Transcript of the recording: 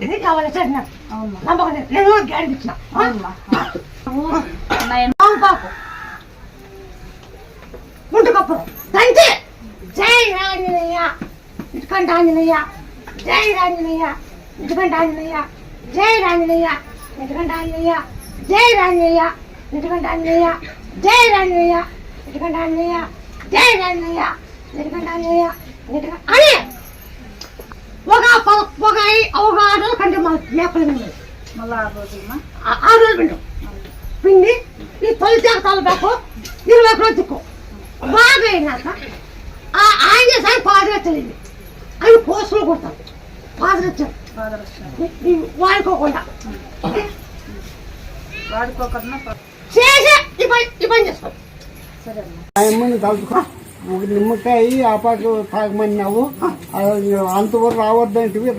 ఇది కావాలి సార్ నాకు నమ్మకం నేను గ్యారెంటీ ఇచ్చిన పాకు ముందుకప్పుడు తంతే జై రాజనయ్య ఇటుకంట ఆంజనేయ జై రాజనయ్య ఇటుకంట ఆంజనేయ జై రాజనయ్య ఇటుకంట ఆంజనేయ జై రాజనయ్య ఇటుకంట ఆంజనేయ జై రాజనయ్య ఇటుకంట ఆంజనేయ జై రాజనయ్య ఇటుకంట ఆంజనేయ అని ఒక 6 రోజులు కంటే మేకలు మళ్ళీ 6 రోజులు 6 రోజులు పిండు పిండి ఈ తొలి తేగతాలు బేకు 20 రోజులు తిక్కు బాగా అయినాక ఆయన చేసారి పాదరచ్చలేదు అవి పోసులు కొడతారు పాదరచ్చారు వాడుకోకుండా చేసే ఈ పని చేసుకో ఆయమ్మని తలుచుకో ఒక నిమ్మకాయ ఆ పాటు తాగమన్నావు అంతవరకు రావద్దంటివి